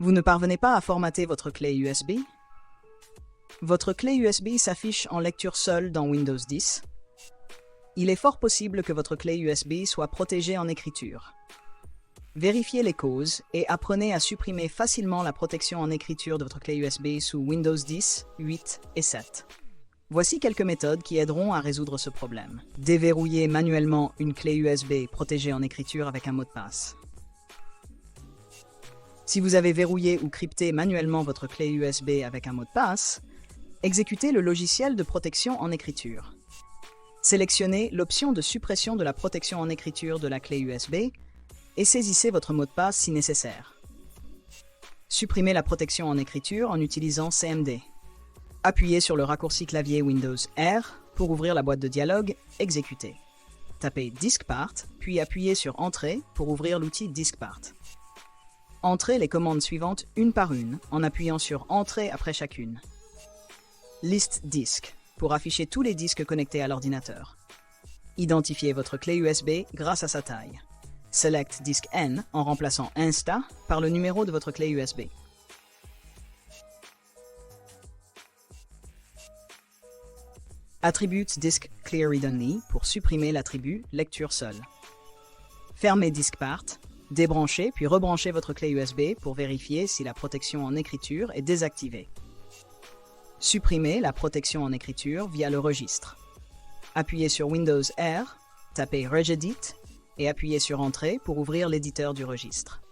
Vous ne parvenez pas à formater votre clé USB? Votre clé USB s'affiche en lecture seule dans Windows 10. Il est fort possible que votre clé USB soit protégée en écriture. Vérifiez les causes et apprenez à supprimer facilement la protection en écriture de votre clé USB sous Windows 10, 8 et 7. Voici quelques méthodes qui aideront à résoudre ce problème. Déverrouillez manuellement une clé USB protégée en écriture avec un mot de passe. Si vous avez verrouillé ou crypté manuellement votre clé USB avec un mot de passe, exécutez le logiciel de protection en écriture. Sélectionnez l'option de suppression de la protection en écriture de la clé USB et saisissez votre mot de passe si nécessaire. Supprimez la protection en écriture en utilisant CMD. Appuyez sur le raccourci clavier Windows R pour ouvrir la boîte de dialogue « Exécuter ». Tapez « Diskpart » puis appuyez sur « Entrée » pour ouvrir l'outil « Diskpart ». Entrez les commandes suivantes une par une en appuyant sur « Entrée » après chacune. Liste disques pour afficher tous les disques connectés à l'ordinateur. Identifiez votre clé USB grâce à sa taille. Select disque N en remplaçant Insta par le numéro de votre clé USB. Attribute Disk Clear Read Only pour supprimer l'attribut lecture seule. Fermez Diskpart, débranchez puis rebranchez votre clé USB pour vérifier si la protection en écriture est désactivée. Supprimez la protection en écriture via le registre. Appuyez sur Windows R, tapez Regedit et appuyez sur Entrée pour ouvrir l'éditeur du registre.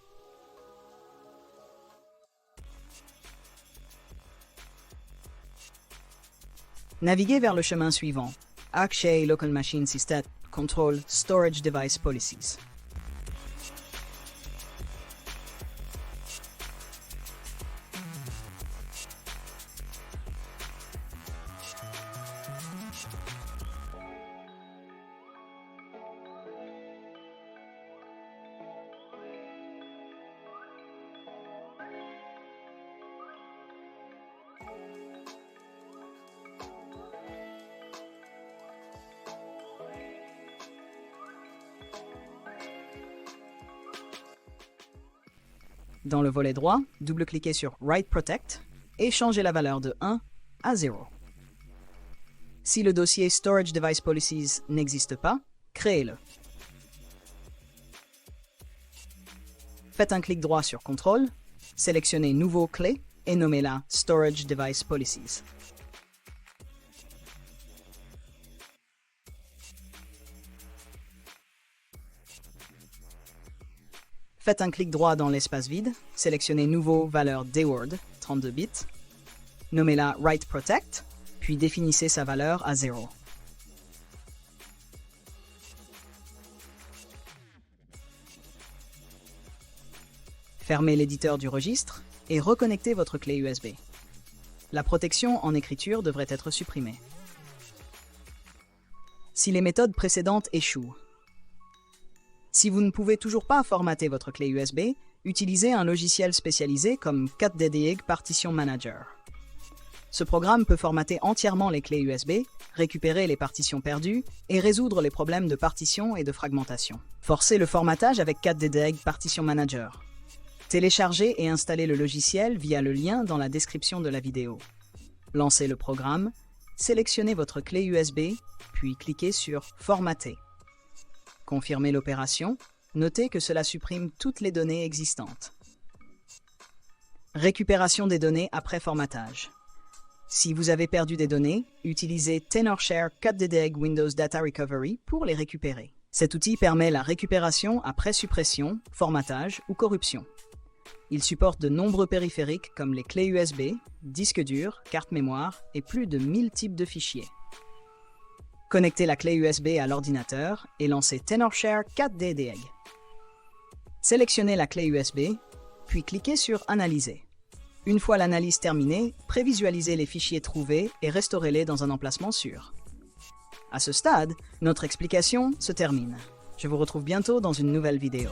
Naviguez vers le chemin suivant. Akshay Local Machine System Control Storage Device Policies. Dans le volet droit, double-cliquez sur Write Protect et changez la valeur de 1 à 0. Si le dossier Storage Device Policies n'existe pas, créez-le. Faites un clic droit sur Contrôle, sélectionnez Nouveau clé et nommez-la Storage Device Policies. Faites un clic droit dans l'espace vide, sélectionnez Nouveau valeur DWORD, 32 bits, nommez-la Write Protect, puis définissez sa valeur à 0. Fermez l'éditeur du registre et reconnectez votre clé USB. La protection en écriture devrait être supprimée. Si les méthodes précédentes échouent, si vous ne pouvez toujours pas formater votre clé USB, utilisez un logiciel spécialisé comme CatDDIG Partition Manager. Ce programme peut formater entièrement les clés USB, récupérer les partitions perdues et résoudre les problèmes de partition et de fragmentation. Forcez le formatage avec CatDDIG Partition Manager. Téléchargez et installez le logiciel via le lien dans la description de la vidéo. Lancez le programme, sélectionnez votre clé USB, puis cliquez sur « Formater ». Confirmez l'opération, notez que cela supprime toutes les données existantes. Récupération des données après formatage. Si vous avez perdu des données, utilisez TenorShare CatDDIG Windows Data Recovery pour les récupérer. Cet outil permet la récupération après suppression, formatage ou corruption. Il supporte de nombreux périphériques comme les clés USB, disques durs, cartes mémoire et plus de 1000 types de fichiers. Connectez la clé USB à l'ordinateur et lancez TenorShare CatDDIG. Sélectionnez la clé USB, puis cliquez sur « Analyser ». Une fois l'analyse terminée, prévisualisez les fichiers trouvés et restaurez-les dans un emplacement sûr. À ce stade, notre explication se termine. Je vous retrouve bientôt dans une nouvelle vidéo.